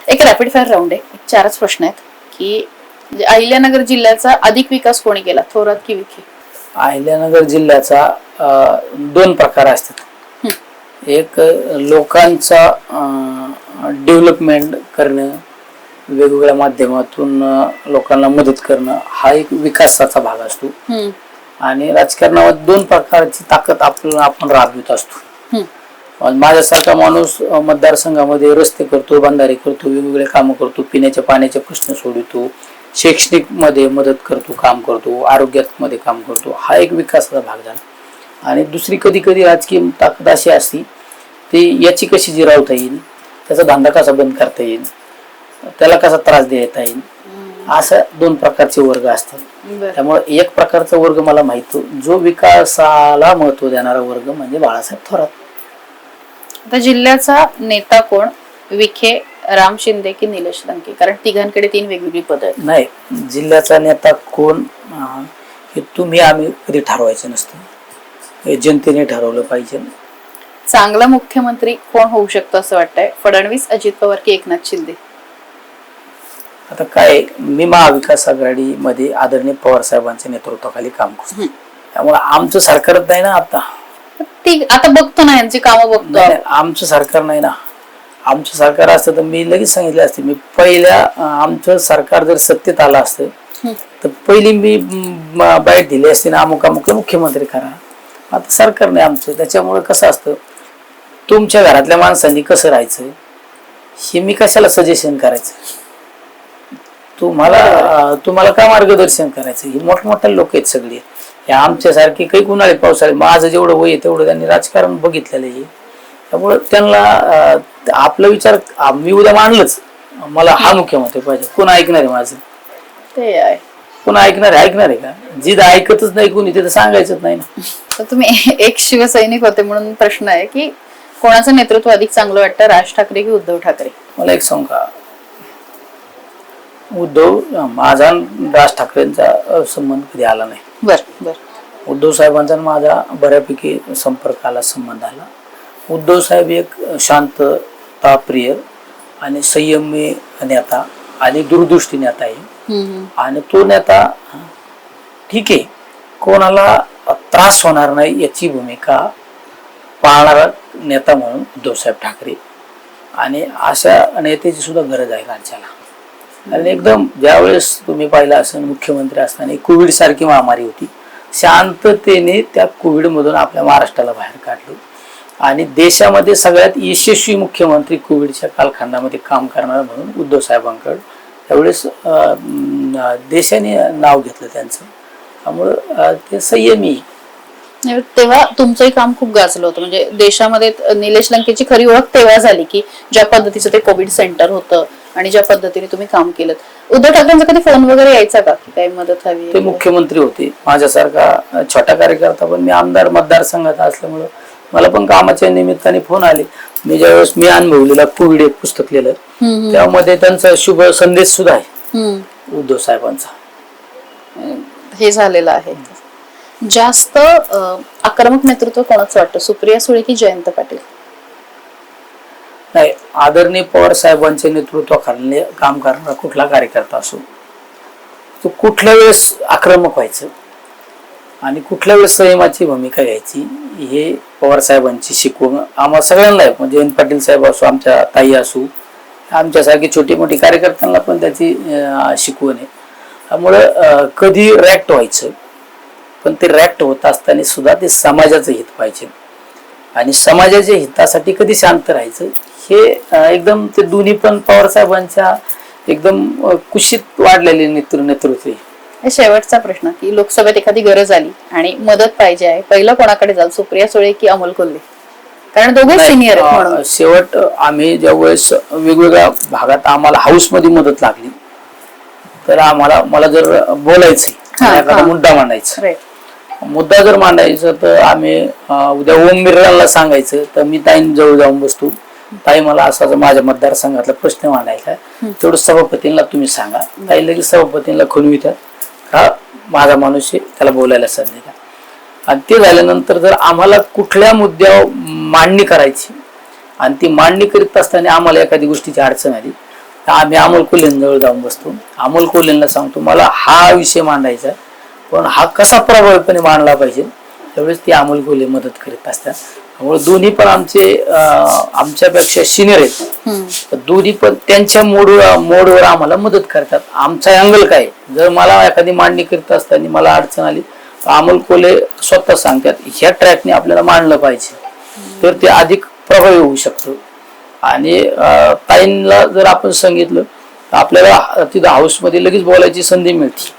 Speaker 1: एक रॅपिड फायर राऊंड आहे. 4च प्रश्न आहेत की म्हणजे अहिल्यानगर जिल्ह्याचा अधिक विकास कोणी केला, थोरात की विखे?
Speaker 2: अहिल्यानगर जिल्ह्याचा 2 प्रकार असतात. एक लोकांचा डेव्हलपमेंट करणं, वेगवेगळ्या माध्यमातून लोकांना मदत करणं हा एक विकासाचा भाग असतो. आणि राजकारणामध्ये 2 प्रकारची ताकद आपण राबवित असतो. माझ्यासारखा माणूस मतदारसंघामध्ये रस्ते करतो, बंधारे करतो, वेगवेगळे कामं करतो, पिण्याच्या पाण्याचे प्रश्न सोडवतो, शैक्षणिक मध्ये मदत करतो, काम करतो, आरोग्यात मध्ये काम करतो, हा एक विकासाचा भाग झाला. आणि दुसरी कधी कधी राजकीय ताकद अशी असती ती याची कशी जिरावता येईल, त्याचा धंदा कसा बंद करता येईल, त्याला कसा त्रास देता येईल, असं 2 प्रकारचे वर्ग असतात. त्यामुळे एक प्रकारचा वर्ग मला माहित, जो विकासाला महत्व देणारा वर्ग म्हणजे बाळासाहेब थोरात.
Speaker 1: आता जिल्ह्याचा नेता कोण, विखे, राम शिंदे की निलेश लंके? कारण तिघांकडे 3 वेगवेगळी पद आहेत.
Speaker 2: नाही, जिल्ह्याचा नेता कोण हे तुम्ही आम्ही कधी ठरवायचं नसतं, हे जनतेने ठरवलं पाहिजे.
Speaker 1: चांगला मुख्यमंत्री कोण होऊ शकतो असं वाटतंय, फडणवीस, अजित पवार की एकनाथ शिंदे?
Speaker 2: आता काय, मी महाविकास आघाडीमध्ये आदरणीय पवार साहेबांच्या नेतृत्वाखाली काम करतो. त्यामुळे आमचं सरकारच नाही ना आता
Speaker 1: बघतो ना यांची कामं बघतो.
Speaker 2: आमचं सरकार नाही ना. आमचं सरकार असतं तर मी लगेच सांगितलं असते, मी पहिल्या आमचं सरकार जर सत्तेत आलं असतं तर पहिली मी बाईट दिली असते ना, अमुक अमुक मुख्यमंत्री करा. आता सरकार नाही आमचं. त्याच्यामुळे कसं असतं, तुमच्या घरातल्या माणसांनी कसं राहायचं हे मी कशाला सजेशन करायचं, तुम्हाला काय मार्गदर्शन करायचं. ही मोठमोठे लोक आहेत सगळे, हे आमच्यासारखे काही उन्हाळे पावसाळे, माझं जेवढं वय आहे तेवढं त्यांनी राजकारण बघितलेलं आहे. त्यामुळे त्यांना आपला विचार मी उद्या मांडलंच, मला हा मुख्यमंत्री पाहिजे, कोण ऐकणार आहे माझं?
Speaker 1: ते आहे,
Speaker 2: कोण ऐकणार आहे का? जिथं ऐकतच नाही कोणी तिथं सांगायचंच नाही ना.
Speaker 1: तर तुम्ही एक शिवसैनिक होते म्हणून प्रश्न आहे की कोणाचं नेतृत्व अधिक चांगलं वाटतं, राज ठाकरे की उद्धव ठाकरे?
Speaker 2: मला एक सांग का, माझा राज ठाकरेंचा संबंध कधी आला नाही.
Speaker 1: बर.
Speaker 2: उद्धव साहेबांचा माझा बऱ्यापैकी संपर्काला संबंध आला. उद्धव साहेब एक शांतता प्रिय आणि संयमी नेता आणि दूरदृष्टी नेता आहे. आणि तो नेता ठीक आहे, कोणाला त्रास होणार नाही याची भूमिका पाळणारा नेता म्हणून उद्धव साहेब ठाकरे. आणि अशा नेत्याची सुद्धा गरज आहे राज्याला. आणि एकदम ज्यावेळेस तुम्ही पाहिलं असेल, मुख्यमंत्री असताना कोविड सारखी महामारी होती, शांततेने त्या कोविड मधून आपल्या महाराष्ट्राला बाहेर काढलं. आणि देशामध्ये सगळ्यात यशस्वी मुख्यमंत्री कोविडच्या कालखंडामध्ये काम करणार म्हणून उद्धव साहेबांकडे त्यावेळेस देशाने नाव घेतलं त्यांचं. त्यामुळं ते संयमी.
Speaker 1: तेव्हा तुमचंही काम खूप गाजलं होतं, म्हणजे देशामध्ये निलेश लंकेची खरी ओळख तेव्हा झाली की ज्या पद्धतीचं ते कोविड सेंटर होतं आणि ज्या पद्धतीने तुम्ही काम केलं. उद्धव ठाकरेंचा कधी फोन वगैरे यायचा का की काही मदत हवी?
Speaker 2: ते मुख्यमंत्री होते, माझ्यासारखा छोटा कार्यकर्ता, पण मी आमदार मतदारसंघात असल्यामुळं मला पण कामाच्या निमित्ताने फोन आले. मी ज्यावेळेस मी अनुभवलेला कोविड एक पुस्तक लिहिलं त्यामध्ये त्यांचा शुभ संदेश सुद्धा आहे उद्धव साहेबांचा.
Speaker 1: हे झालेलं आहे. जास्त आक्रमक नेतृत्व कोणाचं वाटतं, सुप्रिया सुळे की जयंत पाटील?
Speaker 2: नाही, आदरणीय पवार साहेबांच्या नेतृत्वाखाली काम करणारा कुठला कार्यकर्ता असो तो कुठल्या वेळेस आक्रमक व्हायचं आणि कुठल्या वेळेस संयमाची भूमिका घ्यायची हे पवार साहेबांची शिकवण आम्हाला सगळ्यांना आहे. म्हणजे जयंत पाटील साहेब असो, आमच्या ताई असो, आमच्यासारखी छोटी मोठी कार्यकर्त्यांना पण त्याची शिकवण आहे. त्यामुळं कधी रॅक्ट व्हायचं, पण ते रॅक्ट होत असताना सुद्धा ते समाजाचं हित पाहिजे आणि समाजाच्या हितासाठी कधी शांत राहायचं हे एकदम ते दोन्ही पण पवार साहेबांच्या एकदम कुशीत वाढलेले नेतृत्व.
Speaker 1: शेवटचा प्रश्न की लोकसभेत एखादी गरज आली आणि मदत पाहिजे आहे, पहिलं कोणाकडे जाल, सुप्रिया सुळे की अमोल कोल्हे? कारण दोघे सिनियर आहेत म्हणून.
Speaker 2: शेवट आम्ही ज्या वेळेस वेगवेगळ्या भागात आम्हाला हाऊस मध्ये मदत लागली तर मला जर बोलायचं एखादा मुद्दा मांडायचा, मुद्दा जर मांडायचा तर आम्ही उद्या ओम बिर्लाला सांगायचं तर मी ताईंजवळ जाऊन बसतो, ताई मला असा माझ्या मतदारसंघातला प्रश्न मांडायचा तेवढं सभापतींना तुम्ही सांगा. ताई लगेच सभापतींना खुलवितात, हा माझा माणूस आहे त्याला बोलायला संधी द्या. आणि ते झाल्यानंतर जर आम्हाला कुठल्या मुद्द्यावर मांडणी करायची आणि ती मांडणी करीत असताना आम्हाला एखादी गोष्टीची अडचण आली तर आम्ही अमोल कोल्हेंजवळ जाऊन बसतो. अमोल कोल्हेंना सांगतो मला हा विषय मांडायचा आहे, पण हा कसा प्रभावीपणे मांडला पाहिजे. त्यावेळेस ती अमोल कोल्हे मदत करीत असतात. त्यामुळे दोन्ही पण आमच्यापेक्षा सिनियर आहेत, तर दोन्ही पण त्यांच्या मोडवर आम्हाला मदत करतात. आमचा अँगल काय, जर मला एखादी मांडणी करीत असताना मला अडचण आली तर अमोल कोल्हे स्वतः सांगतात ह्या ट्रॅकने आपल्याला मांडलं पाहिजे, तर ते अधिक प्रभावी होऊ शकतं. आणि ताईंना जर आपण सांगितलं तर आपल्याला तिथं हाऊसमध्ये लगेच बोलायची संधी मिळते.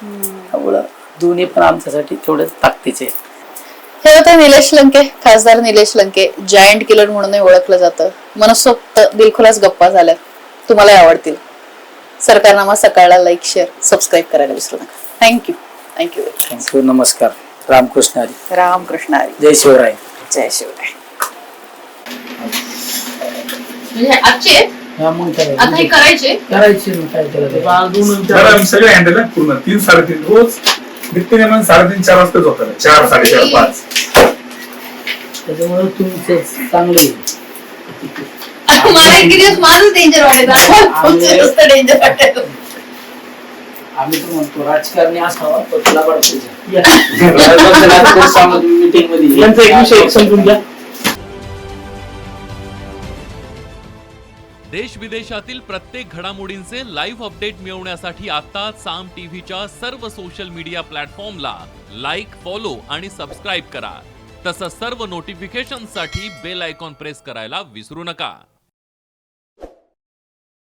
Speaker 2: त्यामुळं दोन्ही पण आमच्यासाठी तेवढंच ताकदीचे आहेत.
Speaker 1: हे होते निलेश लंके, खासदार निलेश लंके. जायंट किलर म्हणूनही ओळखलं जातं. मनसोक्त दिलखुलास गप्पा झाल्या, तुम्हालाही आवडतील. सरकारनामा सकाळला लाईक, शेअर, सबस्क्राईब करायला विसरू नका. थँक्यू. थँक्यू.
Speaker 2: थँक्यू. नमस्कार. रामकृष्ण हरी.
Speaker 1: रामकृष्ण हरी.
Speaker 2: जय शिवराय.
Speaker 1: जय शिवराय. म्हणजे आजचे आता हे करायचे
Speaker 4: सगळे हँडल आहे पूर्ण 3-3.5 रोज नित्यनेमान 3:30-4 वाजताच होतात. 4-4:30-5
Speaker 2: त्याच्यामुळे तुमचं चांगले
Speaker 1: मला एक दिवस माझं डेंजर वाटायचं, डेंजर वाटायचं.
Speaker 2: आम्ही तर म्हणतो राजकारणी असावा तर तुला मीटिंग मध्ये
Speaker 5: यांचा एक विषय समजून घ्या.
Speaker 6: देश विदेशातील प्रत्येक घडामोडींचे लाईव्ह अपडेट मिळवण्यासाठी आता साम टीव्हीच्या सर्व सोशल मीडिया प्लॅटफॉर्मला लाईक, फॉलो आणि सबस्क्राईब करा. तसंच सर्व नोटिफिकेशनसाठी बेल आयकॉन प्रेस करायला विसरू नका.